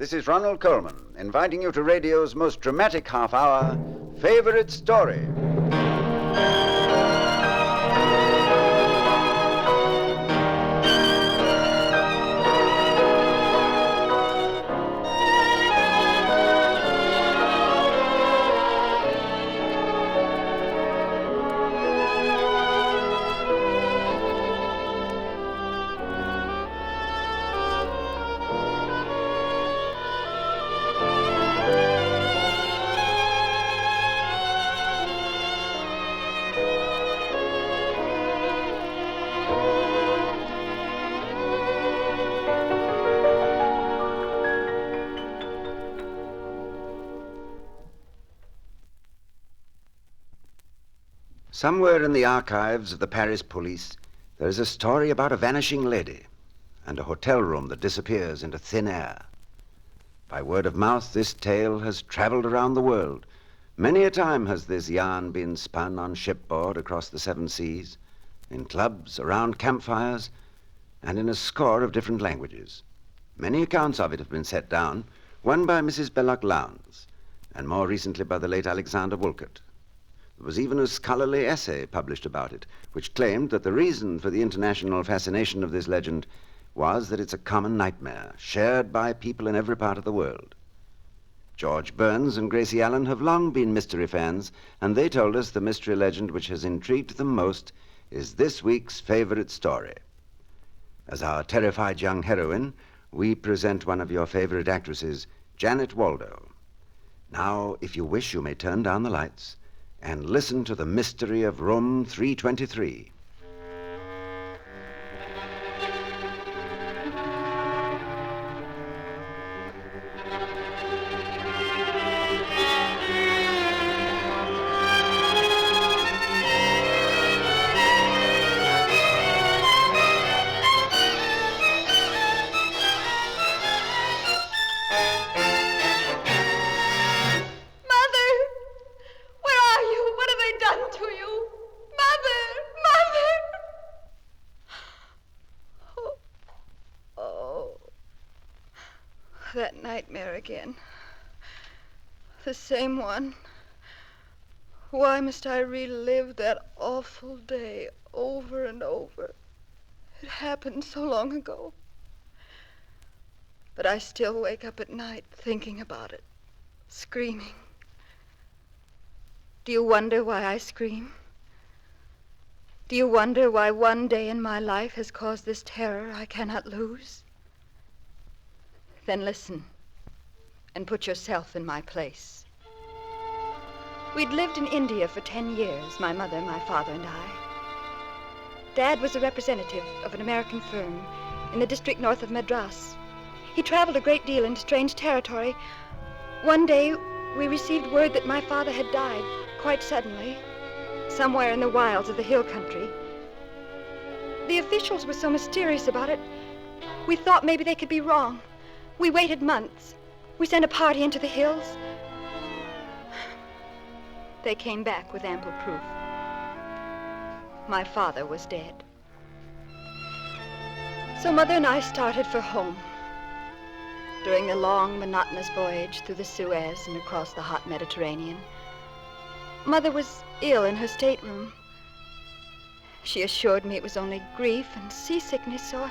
This is Ronald Coleman, inviting you to radio's most dramatic half-hour, Favorite Story. Somewhere in the archives of the Paris police, there is a story about a vanishing lady and a hotel room that disappears into thin air. By word of mouth, this tale has traveled around the world. Many a time has this yarn been spun on shipboard across the 7 seas, in clubs, around campfires, and in a score of different languages. Many accounts of it have been set down, one by Mrs. Belloc Lowndes, and more recently by the late Alexander Wolcott. There was even a scholarly essay published about it, which claimed that the reason for the international fascination of this legend was that it's a common nightmare, shared by people in every part of the world. George Burns and Gracie Allen have long been mystery fans, and they told us the mystery legend which has intrigued them most is this week's favorite story. As our terrified young heroine, we present one of your favorite actresses, Janet Waldo. Now, if you wish, you may turn down the lights and listen to the mystery of room 323. That nightmare again. The same one. Why must I relive that awful day over and over? It happened so long ago. But I still wake up at night thinking about it, screaming. Do you wonder why I scream? Do you wonder why one day in my life has caused this terror I cannot lose? Then listen and put yourself in my place. We'd lived in India for 10 years, my mother, my father, and I. Dad was a representative of an American firm in the district north of Madras. He traveled a great deal into strange territory. One day, we received word that my father had died quite suddenly, somewhere in the wilds of the hill country. The officials were so mysterious about it, we thought maybe they could be wrong. We waited months. We sent a party into the hills. They came back with ample proof. My father was dead. So Mother and I started for home. During the long, monotonous voyage through the Suez and across the hot Mediterranean, Mother was ill in her stateroom. She assured me it was only grief and seasickness, so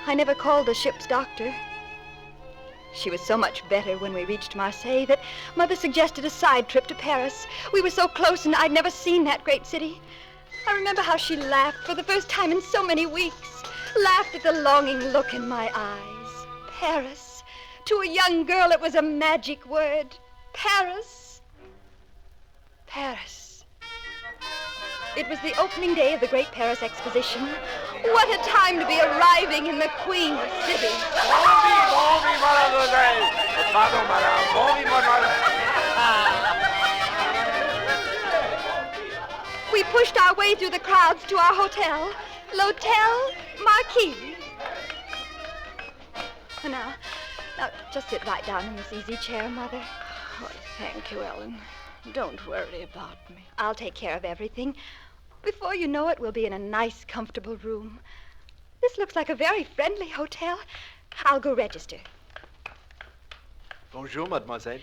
I never called the ship's doctor. She was so much better when we reached Marseille that Mother suggested a side trip to Paris. We were so close and I'd never seen that great city. I remember how she laughed for the first time in so many weeks, laughed at the longing look in my eyes. Paris. To a young girl, it was a magic word. Paris. Paris. It was the opening day of the Great Paris Exposition. What a time to be arriving in the Queen of Cities. We pushed our way through the crowds to our hotel, L'Hotel Marquis. Now, just sit right down in this easy chair, Mother. Oh, thank you, Ellen. Don't worry about me. I'll take care of everything. Before you know it, we'll be in a nice, comfortable room. This looks like a very friendly hotel. I'll go register. Bonjour, mademoiselle.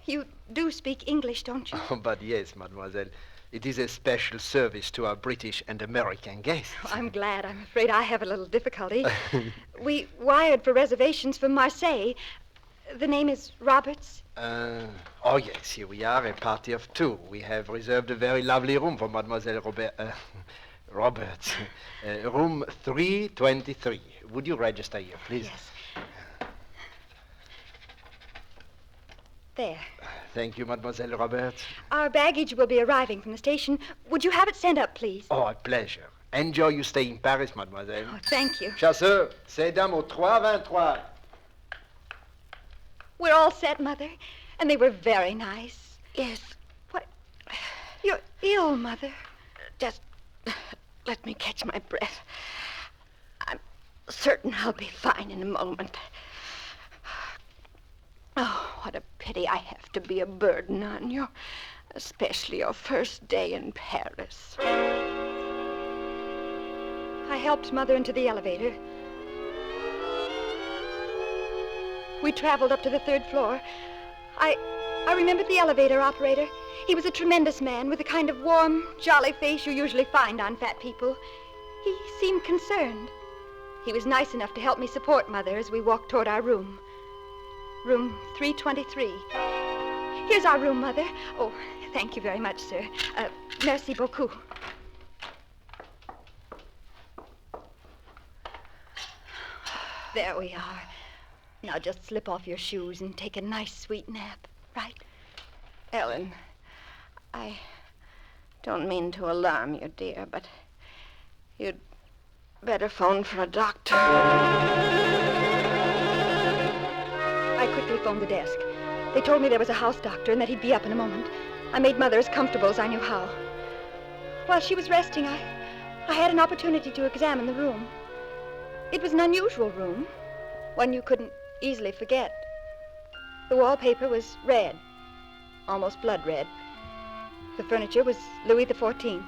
You do speak English, don't you? Oh, but yes, mademoiselle. It is a special service to our British and American guests. Oh, I'm glad. I'm afraid I have a little difficulty. We wired for reservations from Marseille. The name is Roberts. Oh, yes, here we are, a party of two. We have reserved a very lovely room for Mademoiselle Roberts. Room 323. Would you register here, please? Yes. There. Thank you, Mademoiselle Roberts. Our baggage will be arriving from the station. Would you have it sent up, please? Oh, a pleasure. Enjoy your stay in Paris, mademoiselle. Oh, thank you. Chasseur, ces dames au 323. We're all set, Mother. And they were very nice. Yes, What? You're ill, Mother. just let me catch my breath. I'm certain I'll be fine in a moment. Oh, what a pity I have to be a burden on you, especially your first day in Paris. I helped Mother into the elevator. We traveled up to the 3rd floor. I remembered the elevator operator. He was a tremendous man with the kind of warm, jolly face you usually find on fat people. He seemed concerned. He was nice enough to help me support Mother as we walked toward our room. Room 323. Here's our room, Mother. Oh, thank you very much, sir. Merci beaucoup. There we are. Now just slip off your shoes and take a nice sweet nap, right? Ellen, I don't mean to alarm you, dear, but you'd better phone for a doctor. I quickly phoned the desk. They told me there was a house doctor and that he'd be up in a moment. I made Mother as comfortable as I knew how. While she was resting, I had an opportunity to examine the room. It was an unusual room, one you couldn't easily forget. The wallpaper was red, almost blood red. The furniture was Louis XIV.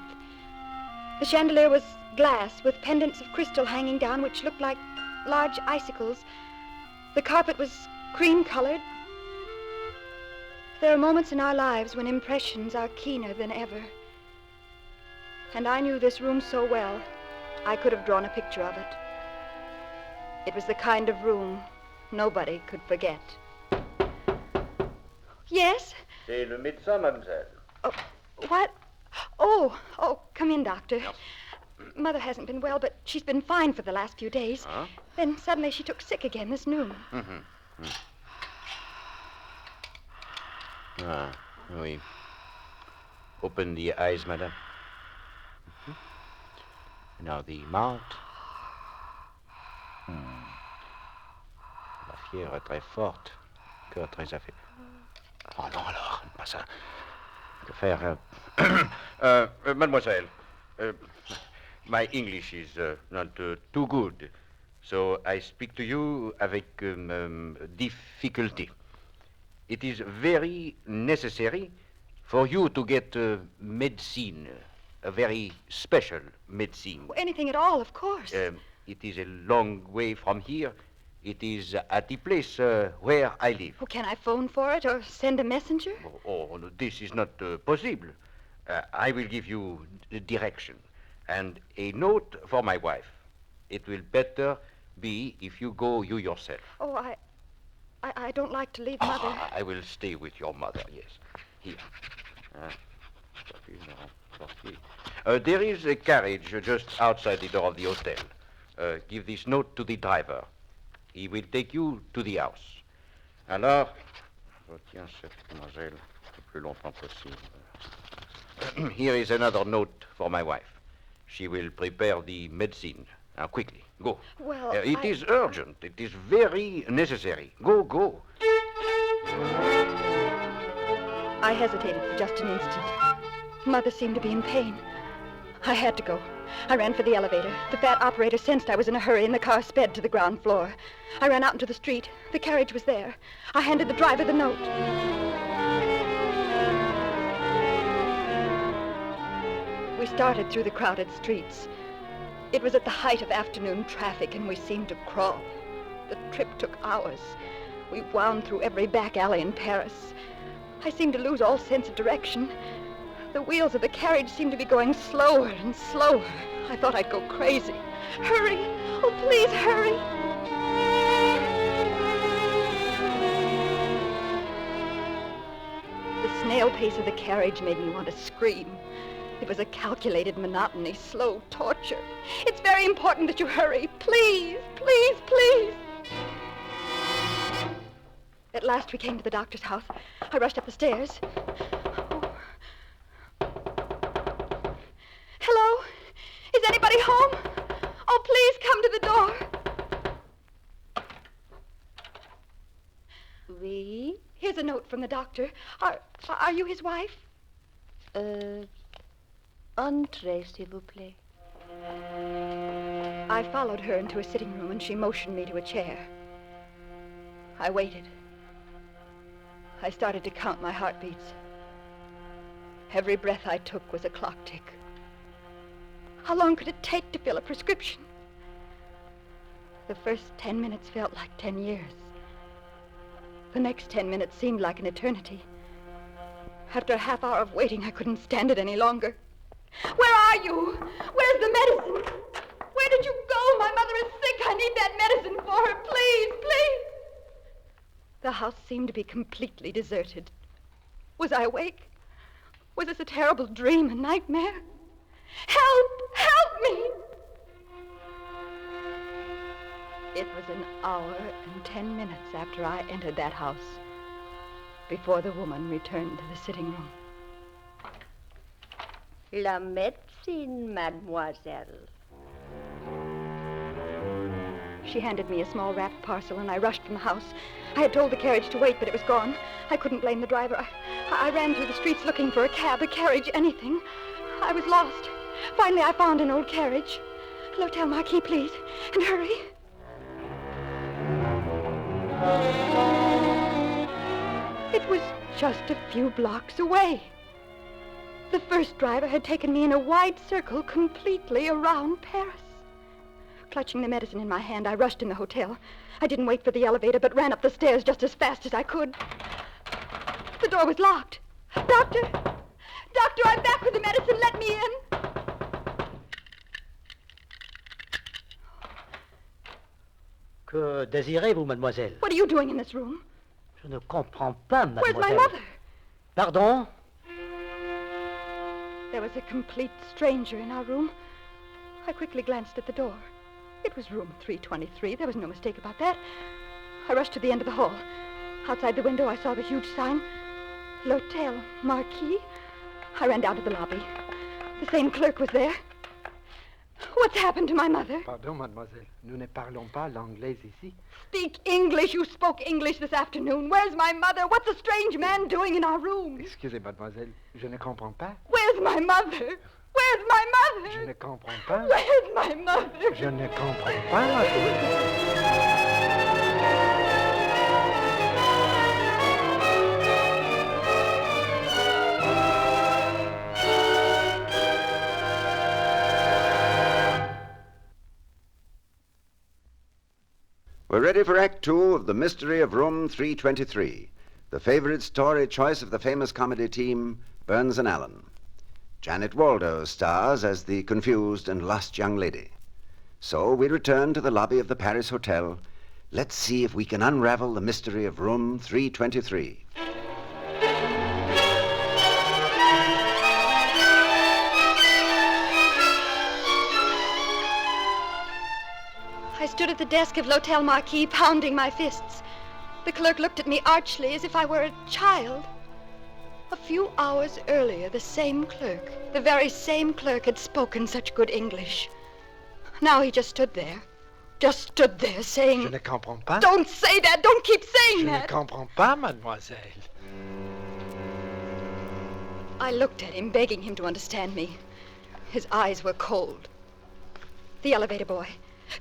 The chandelier was glass with pendants of crystal hanging down which looked like large icicles. The carpet was cream-colored. There are moments in our lives when impressions are keener than ever. And I knew this room so well, I could have drawn a picture of it. It was the kind of room nobody could forget. Yes? C'est le médecin, mademoiselle. Oh, what? Oh, come in, Doctor. Mother hasn't been well, but she's been fine for the last few days. Huh? Then suddenly she took sick again this noon. Ah, oui. Open the eyes, madame. Now the mouth. La fièvre est très forte. Cœur très affaibli. Oh non, alors, pas ça. Que faire? Mademoiselle, my English is not too good, so I speak to you avec difficulty. It is very necessary for you to get medicine, a very special medicine. Anything at all, of course. It is a long way from here. It is at the place where I live. Oh, can I phone for it or send a messenger? Oh, no, this is not possible. I will give you the direction and a note for my wife. It will better be if you go you yourself. Oh, I don't like to leave Mother. I will stay with your mother, yes. Here. There is a carriage just outside the door of the hotel. Give this note to the driver. He will take you to the house. Alors, retiens cette demoiselle le plus longtemps possible. Here is another note for my wife. She will prepare the medicine. Now, quickly, go. Well, It is urgent. It is very necessary. Go. I hesitated for just an instant. Mother seemed to be in pain. I had to go. I ran for the elevator. The fat operator sensed I was in a hurry, and the car sped to the ground floor. I ran out into the street. The carriage was there. I handed the driver the note. We started through the crowded streets. It was at the height of afternoon traffic, and we seemed to crawl. The trip took hours. We wound through every back alley in Paris. I seemed to lose all sense of direction. The wheels of the carriage seemed to be going slower and slower. I thought I'd go crazy. Hurry! Oh, please hurry! The snail pace of the carriage made me want to scream. It was a calculated monotony, slow torture. It's very important that you hurry. Please, please, please. At last we came to the doctor's house. I rushed up the stairs. Oh. Hello? Is anybody home? Oh, please come to the door. Oui? Here's a note from the doctor. Are you his wife? Entrez, s'il vous plaît. I followed her into a sitting room and she motioned me to a chair. I waited. I started to count my heartbeats. Every breath I took was a clock tick. How long could it take to fill a prescription? The first 10 minutes felt like 10 years. The next 10 minutes seemed like an eternity. After a half hour of waiting, I couldn't stand it any longer. Where are you? Where's the medicine? Where did you go? My mother is sick. I need that medicine for her. Please, please. The house seemed to be completely deserted. Was I awake? Was this a terrible dream, a nightmare? Help! Help me! It was an hour and 10 minutes after I entered that house before the woman returned to the sitting room. La médecine, mademoiselle. She handed me a small wrapped parcel, and I rushed from the house. I had told the carriage to wait, but it was gone. I couldn't blame the driver. I ran through the streets looking for a cab, a carriage, anything. I was lost. Finally, I found an old carriage. L'Hotel Marquis, please, and hurry. It was just a few blocks away. The first driver had taken me in a wide circle completely around Paris. Clutching the medicine in my hand, I rushed in the hotel. I didn't wait for the elevator, but ran up the stairs just as fast as I could. The door was locked. Doctor! Doctor, I'm back with the medicine. Let me in. Que désirez-vous, mademoiselle? What are you doing in this room? Je ne comprends pas, mademoiselle. Where's my mother? Pardon? There was a complete stranger in our room. I quickly glanced at the door. It was room 323. There was no mistake about that. I rushed to the end of the hall. Outside the window, I saw the huge sign, L'Hotel Marquis. I ran down to the lobby. The same clerk was there. What's happened to my mother? Pardon, mademoiselle. Nous ne parlons pas l'anglais ici. Speak English. You spoke English this afternoon. Where's my mother? What's a strange man doing in our room? Excusez, mademoiselle. Je ne comprends pas. Where's my mother? Where's my mother? Je ne comprends pas. Where's my mother? Je ne comprends pas, mademoiselle. We're ready for Act Two of The Mystery of Room 323, the favorite story choice of the famous comedy team, Burns and Allen. Janet Waldo stars as the confused and lost young lady. So we return to the lobby of the Paris Hotel. Let's see if we can unravel the mystery of Room 323. I stood at the desk of L'Hotel Marquis, pounding my fists. The clerk looked at me archly as if I were a child. A few hours earlier, the same clerk, the very same clerk, had spoken such good English. Now he just stood there saying... Je ne comprends pas. Don't say that! Don't keep saying Je ne that! comprends pas, mademoiselle. I looked at him, begging him to understand me. His eyes were cold. The elevator boy.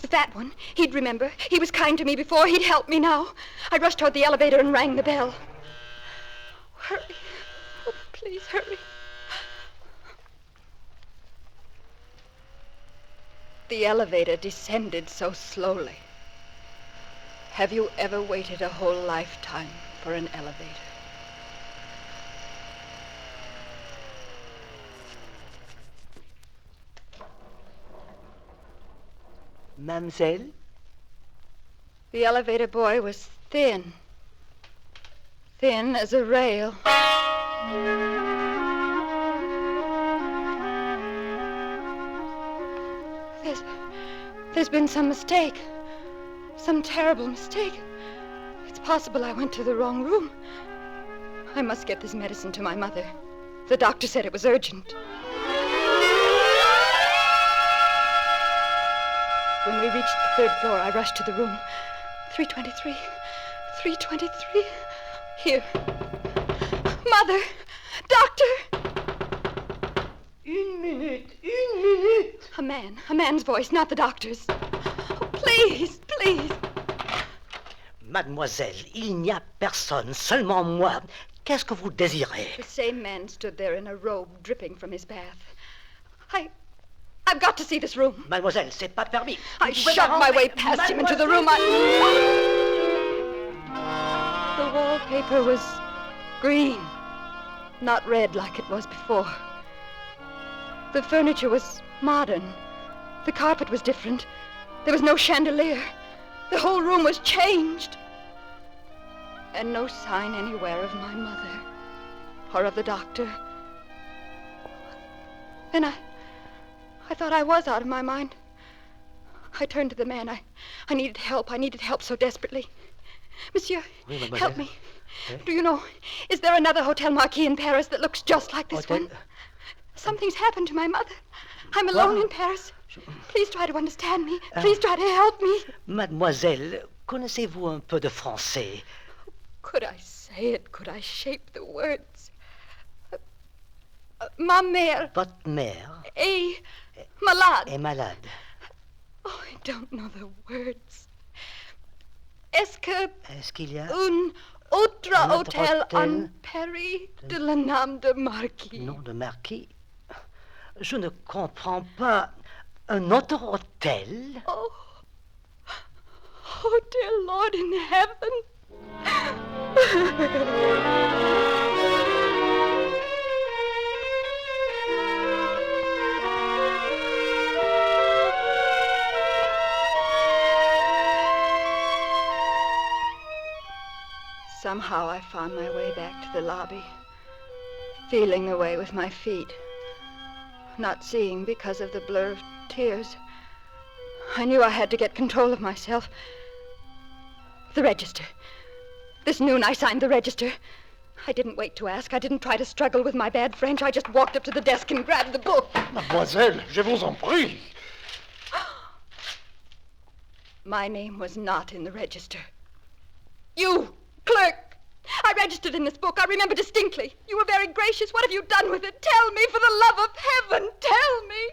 The fat one. He'd remember. He was kind to me before. He'd help me now. I rushed toward the elevator and rang the bell. Hurry. Oh, please, hurry. The elevator descended so slowly. Have you ever waited a whole lifetime for an elevator? Mademoiselle? The elevator boy was thin. Thin as a rail. There's been some mistake. Some terrible mistake. It's possible I went to the wrong room. I must get this medicine to my mother. The doctor said it was urgent. When we reached the third floor, I rushed to the room. 323. 323. Here. Mother! Doctor! Une minute. A man's voice, not the doctor's. Oh, please, please. Mademoiselle, il n'y a personne, seulement moi. Qu'est-ce que vous désirez? The same man stood there in a robe dripping from his bath. I've got to see this room. Mademoiselle, c'est pas permis. I shoved my way past him into the room. The wallpaper was green, not red like it was before. The furniture was modern. The carpet was different. There was no chandelier. The whole room was changed. And no sign anywhere of my mother or of the doctor. Then I thought I was out of my mind. I turned to the man. I needed help. I needed help so desperately. Monsieur, Oui, mademoiselle. help me. Oui? Do you know, is there another Hotel Marquis in Paris that looks just like this Hotel- one? Something's happened to my mother. I'm alone in Paris. Please try to understand me. Please try to help me. Mademoiselle, connaissez-vous un peu de français? Could I say it? Could I shape the words? Ma mère Votre mère est malade. est malade. Oh, I don't know the words. Est-ce qu'il y a un autre Un autre hôtel en hôtel Paris de la nom de Marquis? nom de marquis? Je ne comprends pas. Un autre hôtel? Oh, oh, dear Lord in heaven. Somehow I found my way back to the lobby, feeling the way with my feet, not seeing because of the blur of tears. I knew I had to get control of myself. The register. This noon I signed the register. I didn't wait to ask. I didn't try to struggle with my bad French. I just walked up to the desk and grabbed the book. Mademoiselle, je vous en prie. My name was not in the register. You, clerk! I registered in this book. I remember distinctly. You were very gracious. What have you done with it? Tell me, for the love of heaven, tell me.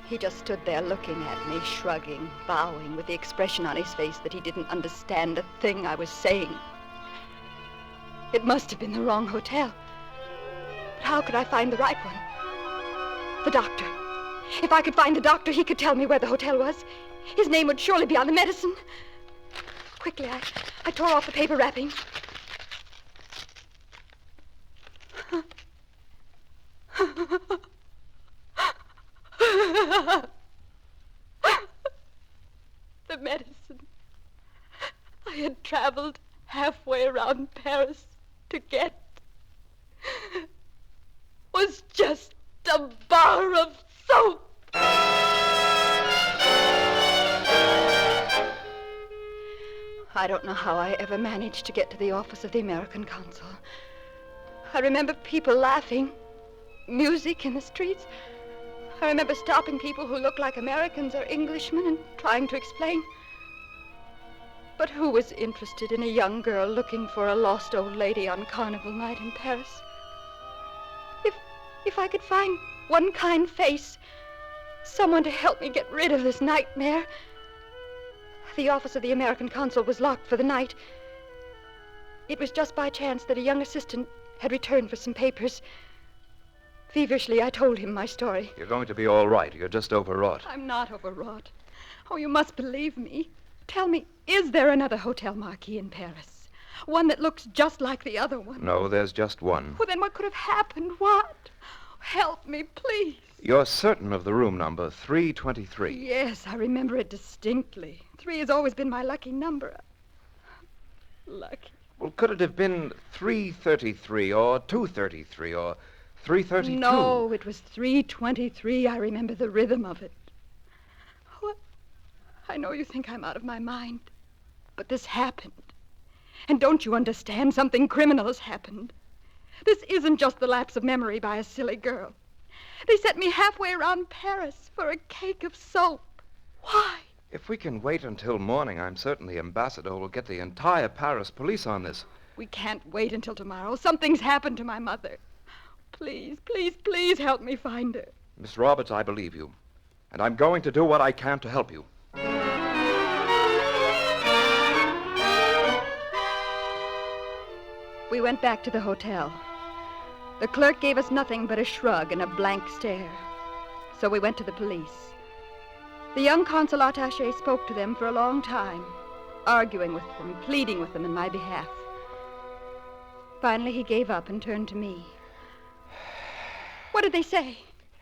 He just stood there looking at me, shrugging, bowing, with the expression on his face that he didn't understand a thing I was saying. It must have been the wrong hotel. But how could I find the right one? The doctor. If I could find the doctor, he could tell me where the hotel was. His name would surely be on the medicine. Quickly, I tore off the paper wrapping. The medicine. I had traveled halfway around Paris to get was just a bar of soap. I don't know how I ever managed to get to the office of the American consul. I remember people laughing, music in the streets. I remember stopping people who looked like Americans or Englishmen and trying to explain. But who was interested in a young girl looking for a lost old lady on carnival night in Paris? If I could find one kind face, someone to help me get rid of this nightmare. The office of the American consul was locked for the night. It was just by chance that a young assistant had returned for some papers. Feverishly, I told him my story. You're going to be all right. You're just overwrought. I'm not overwrought. Oh, you must believe me. Tell me, is there another Hotel Marquis in Paris? One that looks just like the other one? No, there's just one. Well, then what could have happened? What? Help me, please. You're certain of the room number, 323. Yes, I remember it distinctly. 3 has always been my lucky number. Lucky. Well, could it have been 333 or 233 or 332? No, it was 323. I remember the rhythm of it. Oh, I know you think I'm out of my mind, but this happened. And don't you understand? Something criminal has happened. This isn't just the lapse of memory by a silly girl. They sent me halfway around Paris for a cake of soap. Why? If we can wait until morning, I'm certain the ambassador will get the entire Paris police on this. We can't wait until tomorrow. Something's happened to my mother. Please, please, please help me find her. Miss Roberts, I believe you. And I'm going to do what I can to help you. We went back to the hotel. The clerk gave us nothing but a shrug and a blank stare. So we went to the police. The young consul attaché spoke to them for a long time, arguing with them, pleading with them in my behalf. Finally, he gave up and turned to me. What did they say?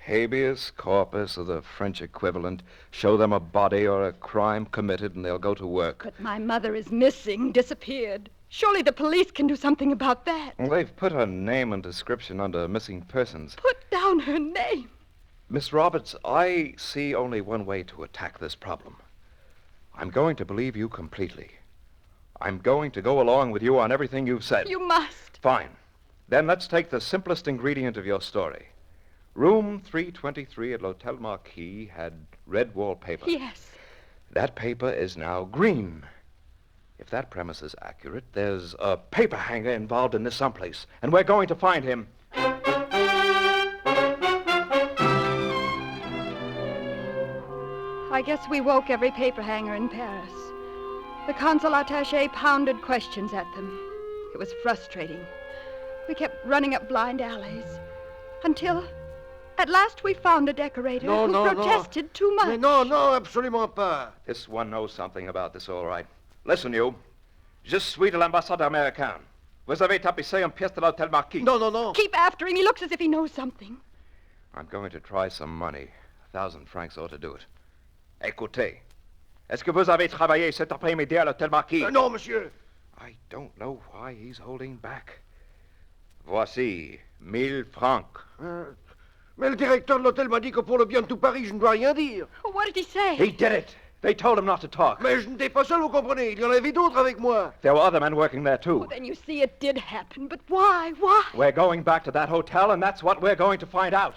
Habeas corpus, or the French equivalent. Show them a body or a crime committed and they'll go to work. But my mother is missing, disappeared. Surely the police can do something about that. Well, they've put her name and description under missing persons. Put down her name. Miss Roberts, I see only one way to attack this problem. I'm going to believe you completely. I'm going to go along with you on everything you've said. You must. Fine. Then let's take the simplest ingredient of your story. Room 323 at l'Hotel Marquis had red wallpaper. Yes. That paper is now green. If that premise is accurate, there's a paper hanger involved in this someplace, and we're going to find him. I guess we woke every paper hanger in Paris. The consul attaché pounded questions at them. It was frustrating. We kept running up blind alleys until at last we found a decorator who protested too much. Mais non, absolument pas. This one knows something about this, all right. Listen, you. Je suis de l'ambassade américaine. Vous avez tapissé une pièce de l'Hôtel Marquis. Non. Keep after him. He looks as if he knows something. I'm going to try some money. 1,000 francs ought to do it. Écoutez. Est-ce que vous avez travaillé cet après-midi à l'Hôtel Marquis? Non, monsieur. I don't know why he's holding back. Voici 1,000 francs. Mais le directeur de l'hôtel m'a dit que pour le bien de tout Paris, je ne dois rien dire. What did he say? He did it. They told him not to talk. Mais je n'étais pas seul, vous comprenez. Il y en avait d'autres avec moi. There were other men working there, too. Oh, then you see it did happen. But why? Why? We're going back to that hotel, and that's what we're going to find out.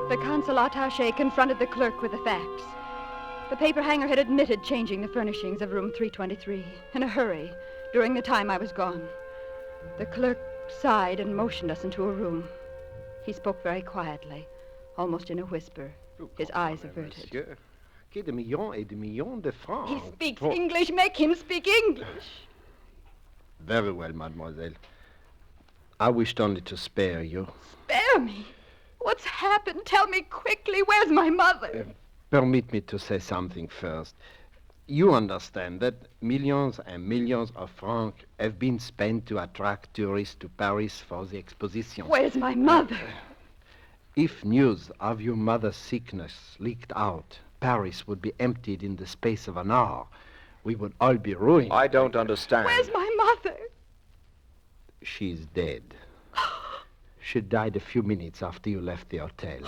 The consul attaché confronted the clerk with the facts. The paper hanger had admitted changing the furnishings of room 323 in a hurry during the time I was gone. The clerk sighed and motioned us into a room. He spoke very quietly, almost in a whisper, his eyes averted. Monsieur, que de millions et de millions de francs. He speaks English. Make him speak English. Very well, mademoiselle. I wished only to spare you. Spare me? What's happened? Tell me quickly. Where's my mother? Permit me to say something first. You understand that millions and millions of francs have been spent to attract tourists to Paris for the exposition. Where's my mother? If news of your mother's sickness leaked out, Paris would be emptied in the space of an hour. We would all be ruined. I don't understand. Where's my mother? She's dead. She died a few minutes after you left the hotel.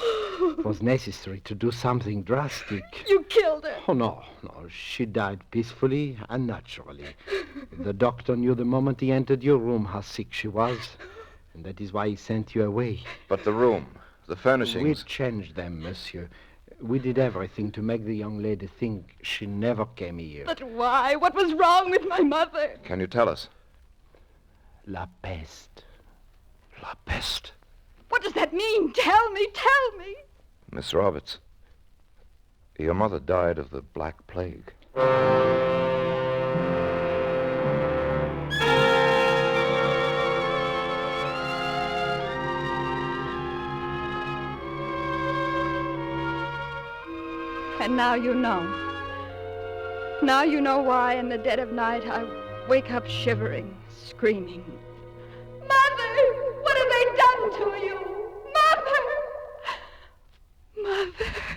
It was necessary to do something drastic. You killed her. Oh, no. She died peacefully and naturally. The doctor knew the moment he entered your room how sick she was, and that is why he sent you away. But the room, the We furnishings. changed them, monsieur. We did everything to make the young lady think she never came here. But why? What was wrong with my mother? Can you tell us? La peste. La peste. What does that mean? Tell me. Miss Roberts, your mother died of the Black Plague. And now you know. Now you know why in the dead of night I wake up shivering, screaming. Mother! What have they done to you? Mother! Mother!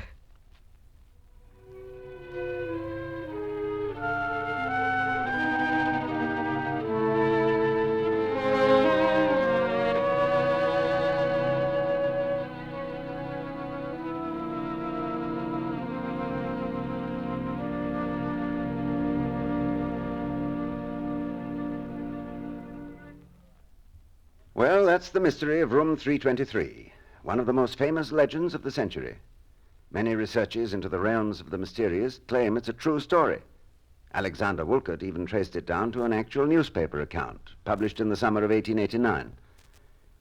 Well, that's the mystery of room 323, one of the most famous legends of the century. Many researchers into the realms of the mysterious claim it's a true story. Alexander Wolcott even traced it down to an actual newspaper account, published in the summer of 1889.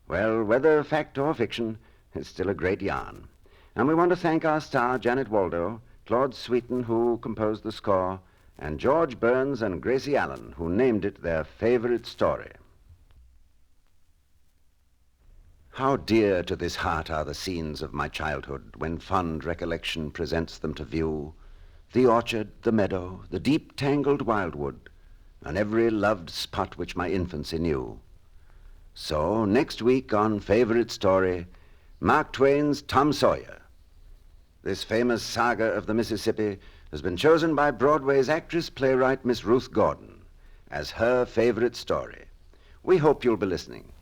Well, whether fact or fiction, it's still a great yarn. And we want to thank our star, Janet Waldo, Claude Sweeten, who composed the score, and George Burns and Gracie Allen, who named it their favorite story. How dear to this heart are the scenes of my childhood, when fond recollection presents them to view. The orchard, the meadow, the deep tangled wildwood, and every loved spot which my infancy knew. So, next week on Favorite Story, Mark Twain's Tom Sawyer. This famous saga of the Mississippi has been chosen by Broadway's actress-playwright Miss Ruth Gordon as her favorite story. We hope you'll be listening.